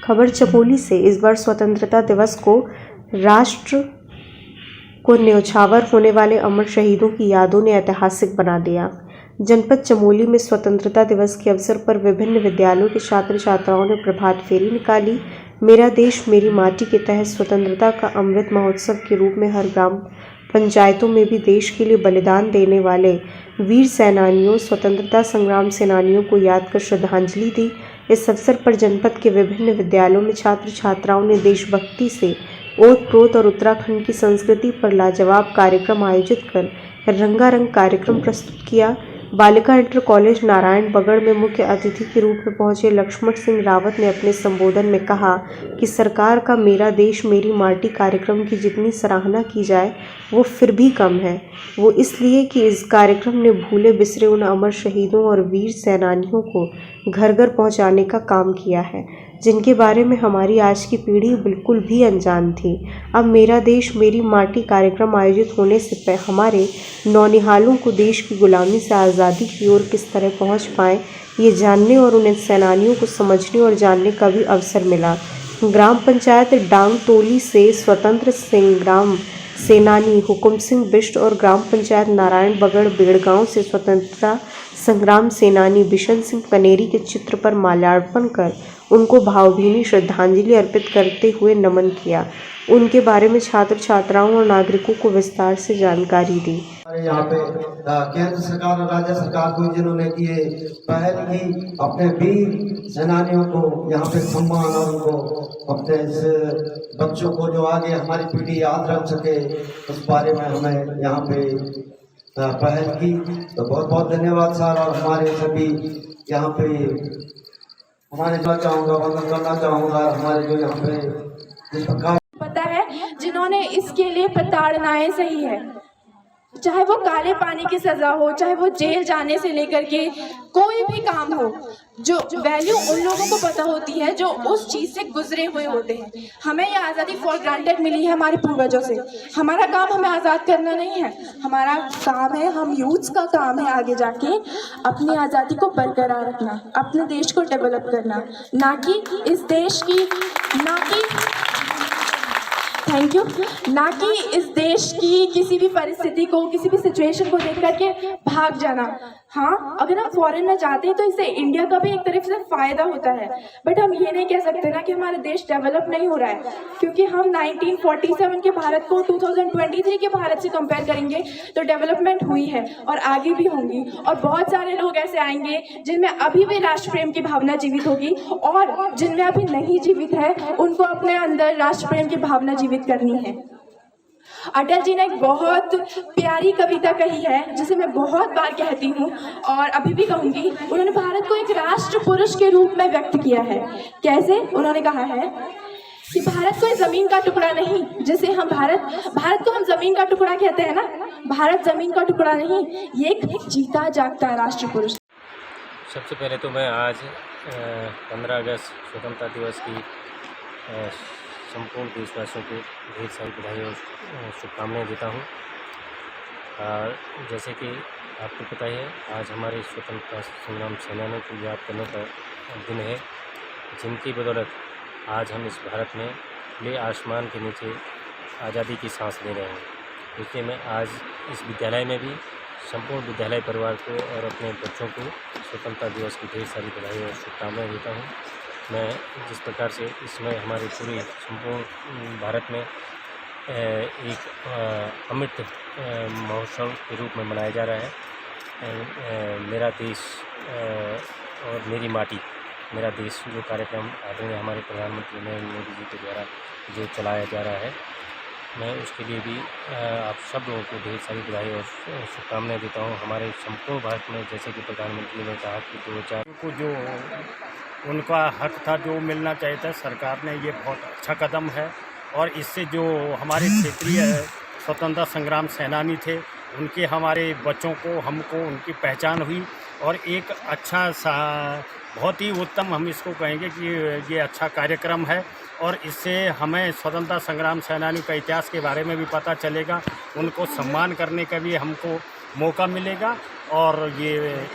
खबर चमोली से। इस बार स्वतंत्रता दिवस को राष्ट्र को न्यौछावर होने वाले अमर शहीदों की यादों ने ऐतिहासिक बना दिया। जनपद चमोली में स्वतंत्रता दिवस के अवसर पर विभिन्न विद्यालयों के छात्र छात्राओं ने प्रभात फेरी निकाली। मेरा देश मेरी माटी के तहत स्वतंत्रता का अमृत महोत्सव के रूप में हर ग्राम पंचायतों में भी देश के लिए बलिदान देने वाले वीर सेनानियों, स्वतंत्रता संग्राम सेनानियों को याद कर श्रद्धांजलि दी। इस अवसर पर जनपद के विभिन्न विद्यालयों में छात्र छात्राओं ने देशभक्ति से ओत-प्रोत और उत्तराखंड की संस्कृति पर लाजवाब कार्यक्रम आयोजित कर रंगारंग कार्यक्रम प्रस्तुत किया। बालिका इंटर कॉलेज नारायण बगड़ में मुख्य अतिथि के रूप में पहुंचे लक्ष्मण सिंह रावत ने अपने संबोधन में कहा कि सरकार का मेरा देश मेरी माटी कार्यक्रम की जितनी सराहना की जाए वो फिर भी कम है। वो इसलिए कि इस कार्यक्रम ने भूले बिसरे उन अमर शहीदों और वीर सेनानियों को घर घर पहुंचाने का काम किया है, जिनके बारे में हमारी आज की पीढ़ी बिल्कुल भी अनजान थी। अब मेरा देश मेरी माटी कार्यक्रम आयोजित होने से हमारे नौनिहालों को देश की गुलामी से आज़ादी की ओर किस तरह पहुंच पाएं, ये जानने और उन सेनानियों को समझने और जानने का भी अवसर मिला। ग्राम पंचायत डांगटोली से स्वतंत्र संग्राम सेनानी हुकुम सिंह बिष्ट और ग्राम पंचायत नारायण बगड़ बेड़गांव से स्वतंत्रता संग्राम सेनानी बिशन सिंह कनेरी के चित्र पर माल्यार्पण कर उनको भावभीनी श्रद्धांजलि अर्पित करते हुए नमन किया। उनके बारे में छात्र छात्राओं और नागरिकों को विस्तार से जानकारी दी। यहाँ पे केंद्र सरकार और राज्य सरकार को जिन्होंने किए पहल की, अपने वीर सेनानियों को यहाँ पे सम्मान और उनको अपने बच्चों को जो आगे हमारी पीढ़ी याद रख सके उस बारे में हमें यहाँ पे पहल की। तो बहुत बहुत धन्यवाद सर। और हमारे सभी यहाँ पे हमारे वंदन करना चाहूँगा हमारे जो यहाँ पे जिस प्रकार पता है जिन्होंने इसके लिए प्रताड़नाएं सही है, चाहे वो काले पानी की सजा हो, चाहे वो जेल जाने से लेकर के कोई भी काम हो, जो वैल्यू उन लोगों को पता होती है जो उस चीज से गुजरे हुए होते हैं। हमें ये आज़ादी फॉर ग्रांटेड मिली है हमारे पूर्वजों से। हमारा काम हमें आज़ाद करना नहीं है, हमारा काम है, हम यूथ्स का काम है आगे जाके अपनी आज़ादी को बरकरार रखना, अपने देश को डेवलप करना, ना कि इस देश की थैंक यू ना कि इस देश की किसी भी परिस्थिति को, किसी भी सिचुएशन को देख करके भाग जाना। हाँ, अगर हम फॉरेन में जाते हैं तो इससे इंडिया का भी एक तरफ से फायदा होता है, बट हम ये नहीं कह सकते ना कि हमारा देश डेवलप नहीं हो रहा है, क्योंकि हम 1947 के भारत को 2023 के भारत से कंपेयर करेंगे तो डेवलपमेंट हुई है और आगे भी होंगी। और बहुत सारे लोग ऐसे आएंगे जिनमें अभी भी राष्ट्र प्रेम की भावना जीवित होगी, और जिनमें अभी नहीं जीवित है उनको अपने अंदर राष्ट्र प्रेम की भावना जीवित करनी है। अटल जी ने एक बहुत प्यारी कविता कही है जिसे मैं बहुत बार कहती हूँ और अभी भी कहूँगी। उन्होंने भारत को एक राष्ट्र पुरुष के रूप में व्यक्त किया है। कैसे? उन्होंने कहा है कि भारत कोई जमीन का टुकड़ा नहीं, जैसे हम भारत को हम जमीन का टुकड़ा कहते हैं ना, भारत जमीन का टुकड़ा नहीं, ये एक जीता जागता राष्ट्र पुरुष। सबसे पहले तो मैं आज 15 अगस्त स्वतंत्रता दिवस की संपूर्ण देशवासियों को ढेर सारी बधाई और शुभकामनाएं देता हूं। और जैसे कि आपको पता है, आज हमारे स्वतंत्रता संग्राम सेनानियों को याद करने का दिन है, जिनकी बदौलत आज हम इस भारत में खुले आसमान के नीचे आज़ादी की सांस ले रहे हैं। इसलिए मैं आज इस विद्यालय में भी संपूर्ण विद्यालय परिवार को और अपने बच्चों को स्वतंत्रता दिवस की ढेर सारी बधाई और शुभकामनाएं देता हूं। मैं जिस प्रकार से इस समय हमारे पूरे संपूर्ण भारत में एक अमृत महोत्सव के रूप में मनाया जा रहा है, मेरा देश और मेरी माटी मेरा देश जो कार्यक्रम आदरणीय हमारे प्रधानमंत्री नरेंद्र मोदी जी के द्वारा जो चलाया जा रहा है, मैं उसके लिए भी आप सब लोगों को ढेर सारी बधाई और शुभकामनाएं देता हूं। हमारे संपूर्ण भारत में जैसे कि प्रधानमंत्री ने कहा कि 2004 को जो उनका हक था, जो मिलना चाहिए था, सरकार ने ये बहुत अच्छा कदम है। और इससे जो हमारे क्षेत्रीय स्वतंत्रता संग्राम सेनानी थे, उनके हमारे बच्चों को, हमको उनकी पहचान हुई और एक अच्छा सा बहुत ही उत्तम हम इसको कहेंगे कि ये अच्छा कार्यक्रम है। और इससे हमें स्वतंत्रता संग्राम सेनानियों का इतिहास के बारे में भी पता चलेगा, उनको सम्मान करने का भी हमको मौका मिलेगा। और ये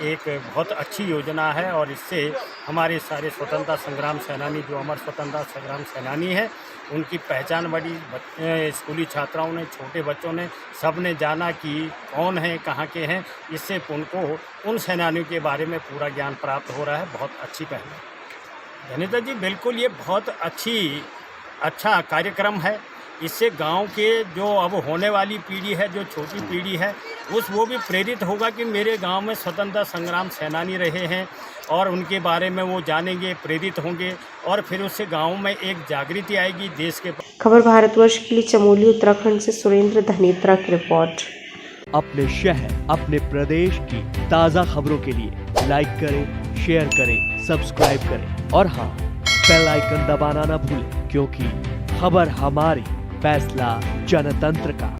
एक बहुत अच्छी योजना है और इससे हमारे सारे स्वतंत्रता संग्राम सेनानी, जो अमर स्वतंत्रता संग्राम सेनानी है, उनकी पहचान बढ़ी। स्कूली छात्राओं ने, छोटे बच्चों ने, सब ने जाना कि कौन है, कहाँ के हैं। इससे उनको उन सेनानियों के बारे में पूरा ज्ञान प्राप्त हो रहा है। बहुत अच्छी पहल है। धनीता जी, बिल्कुल ये बहुत अच्छा कार्यक्रम है। इससे गांव के जो अब होने वाली पीढ़ी है, जो छोटी पीढ़ी है, वो भी प्रेरित होगा कि मेरे गांव में स्वतंत्रता संग्राम सेनानी रहे हैं और उनके बारे में वो जानेंगे, प्रेरित होंगे और फिर उससे गांव में एक जागृति आएगी देश के। खबर भारतवर्ष के लिए चमोली उत्तराखंड से सुरेंद्र धनेत्रा की रिपोर्ट। अपने शहर, अपने प्रदेश की ताज़ा खबरों के लिए लाइक करें, शेयर करें, सब्सक्राइब करें और हाँ, बेल आइकन दबाना ना भूलें, क्योंकि खबर हमारी, फैसला जनतंत्र का।